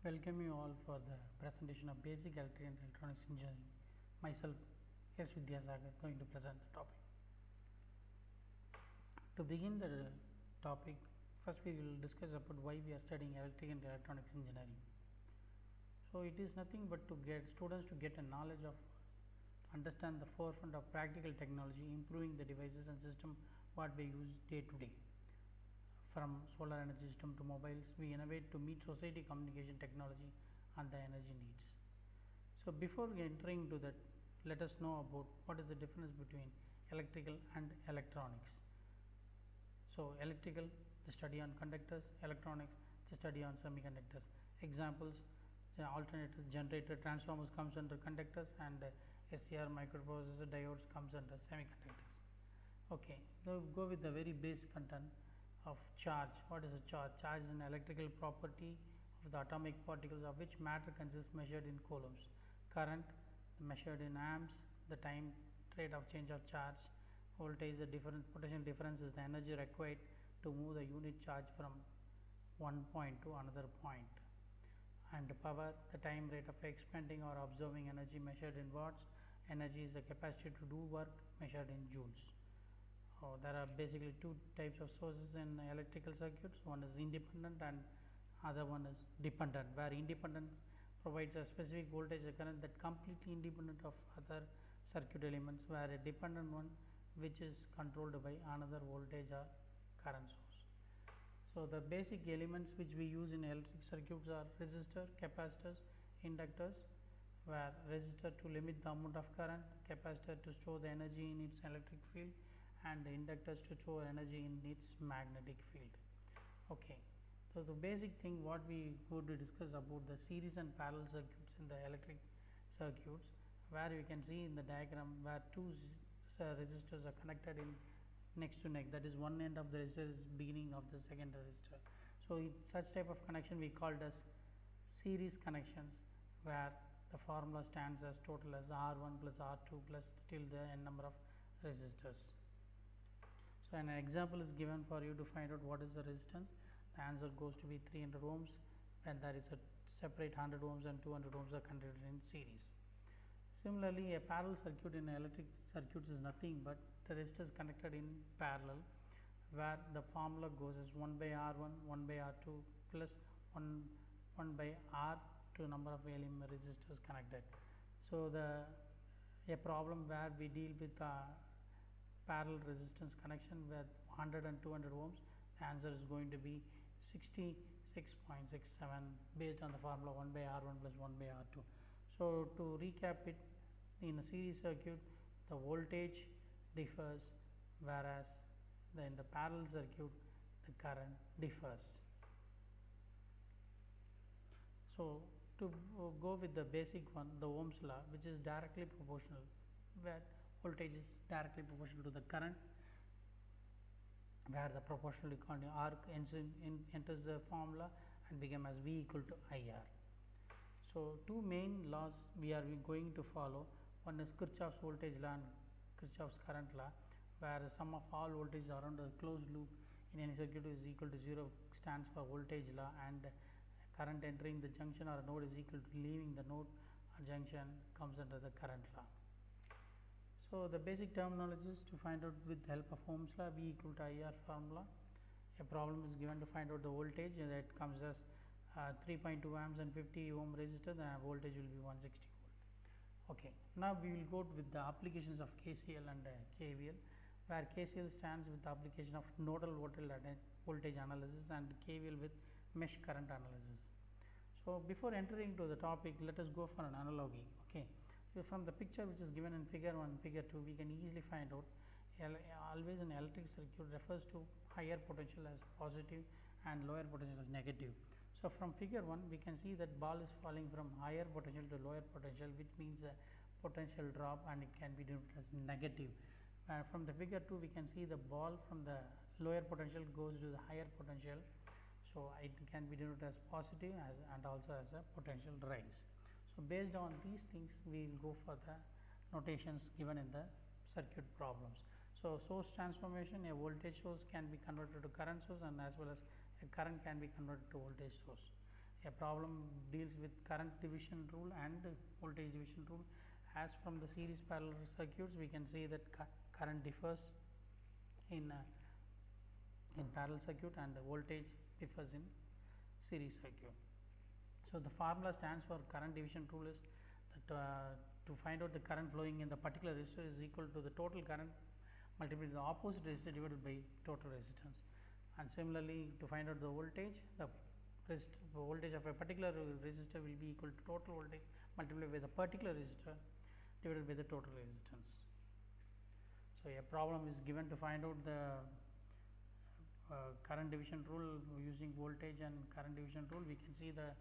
Welcome you all for the presentation of Basic Electrical and Electronics Engineering. Myself, S.Vidyasagar, going to present the topic. To begin the topic, first we will discuss about why we are studying Electrical and Electronics Engineering. So it is nothing but to get students to get a knowledge of, understand the forefront of practical technology, improving the devices and system what we use day to day. From solar energy system to mobiles, we innovate to meet society communication technology and the energy needs. So before entering to that, let us know about what is the difference between electrical and electronics. So electrical, the study on conductors; electronics, the study on semiconductors. Examples: the alternators, generator, transformers comes under conductors, and SCR, microprocessor, diodes comes under semiconductors. Okay, so go with the very base content of charge. What is a charge? Charge is an electrical property of the atomic particles of which matter consists measured in coulombs. Current measured in amps. The time rate of change of charge. Voltage, the difference, potential difference is the energy required to move the unit charge from one point to another point. And power, the time rate of expending or absorbing energy measured in watts. Energy is the capacity to do work measured in joules. There are basically two types of sources in electrical circuits. One is independent and other one is dependent, where independent provides a specific voltage or current that completely independent of other circuit elements, where a dependent one which is controlled by another voltage or current source. So the basic elements which we use in electric circuits are resistor, capacitors, inductors, where resistor to limit the amount of current, capacitor to store the energy in its electric field, and the inductors to store energy in its magnetic field. Okay, so the basic thing what we go to discuss about the series and parallel circuits in the electric circuits, where you can see in the diagram where two resistors are connected in next to next, that is one end of the resistor is beginning of the second resistor. So such type of connection we called as series connections, where the formula stands as total as R1 plus R2 plus till the n number of resistors. So an example is given for you to find out what is the resistance. The answer goes to be 300 ohms, and there is a separate 100 ohms and 200 ohms are connected in series. Similarly, a parallel circuit in electric circuits is nothing but the resistors connected in parallel, where the formula goes as 1 by R1, 1 by R2 plus 1 by R to number of resistors connected. So a problem where we deal with parallel resistance connection with 100 and 200 ohms, the answer is going to be 66.67 based on the formula 1 by R1 plus 1 by R2. So to recap it, in a series circuit the voltage differs, whereas in the parallel circuit the current differs. So to go with the basic one, the Ohm's law, which is directly proportional, where voltage is directly proportional to the current, where the proportional equality R enters the formula and become as V equal to IR. So two main laws we are going to follow. One is Kirchhoff's voltage law and Kirchhoff's current law, where the sum of all voltages around a closed loop in any circuit is equal to 0 stands for voltage law, and current entering the junction or node is equal to leaving the node or junction comes under the current law. So the basic terminologies to find out with the help of Ohm's law, V equal to IR formula. A problem is given to find out the voltage, and that comes as 3.2 amps and 50 ohm resistor, the voltage will be 160 volt. Okay, now we will go with the applications of KCL and KVL, where KCL stands with the application of nodal voltage analysis and KVL with mesh current analysis. So before entering to the topic, let us go for an analogy. Okay, so from the picture which is given in figure 1 and figure 2, we can easily find out always an electric circuit refers to higher potential as positive and lower potential as negative. So from figure 1 we can see that ball is falling from higher potential to lower potential, which means a potential drop, and it can be denoted as negative. From the figure 2 we can see the ball from the lower potential goes to the higher potential, so it can be denoted as positive and also as a potential rise. So based on these things we will go for the notations given in the circuit problems. So source transformation, a voltage source can be converted to current source, and as well as a current can be converted to voltage source. A problem deals with current division rule and voltage division rule. As from the series parallel circuits, we can see that current differs in parallel circuit and the voltage differs in series circuit. So the formula stands for current division rule is that to find out the current flowing in the particular resistor is equal to the total current multiplied by the opposite resistor divided by total resistance. And similarly, to find out the voltage, the voltage of a particular resistor will be equal to total voltage multiplied by the particular resistor divided by the total resistance. So a problem is given to find out the current division rule using voltage and current division rule. We can see the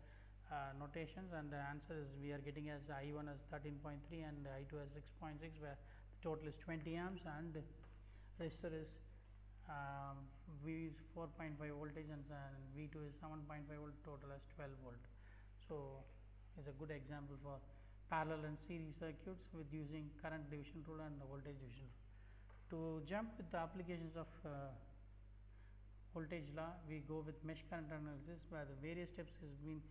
notations, and the answer is we are getting as I1 as 13.3 and I2 as 6.6, where the total is 20 amps and resistor is V is 4.5 voltage and V2 is 7.5 volt, total as 12 volt. So is a good example for parallel and series circuits with using current division rule and the voltage division rule. To jump with the applications of voltage law, we go with mesh current analysis, where the various steps has been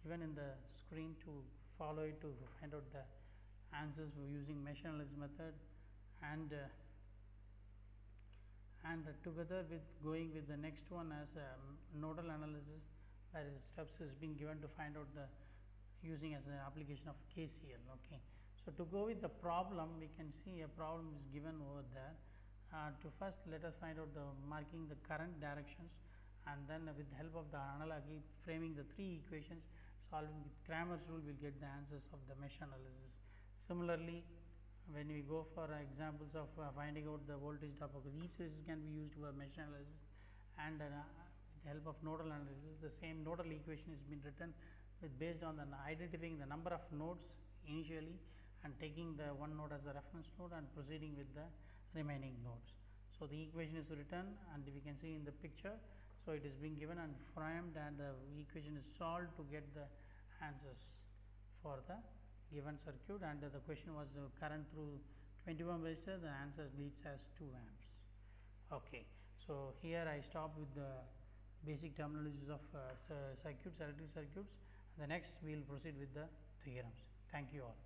given in the screen to follow it to find out the answers using mesh analysis method, and together with going with the next one as nodal analysis, where steps has been given to find out the using as an application of KCL. Okay, so to go with the problem, we can see a problem is given over there. To first let us find out the marking the current directions, and then with the help of the analogy framing the three equations, solving with Cramer's rule, we will get the answers of the mesh analysis. Similarly, when we go for examples of finding out the voltage drop, because each resistance can be used for mesh analysis, and with the help of nodal analysis, the same nodal equation has been written with based on the identifying the number of nodes initially and taking the one node as a reference node and proceeding with the remaining nodes. So the equation is written, and we can see in the picture. So it is being given and framed, and the equation is solved to get the answers for the given circuit, and the question was current through 20 ohm resistor. The answer leads as 2 amps. Okay, so here I stop with the basic terminologies of circuits, electric circuits. The next we will proceed with the theorems. Thank you all.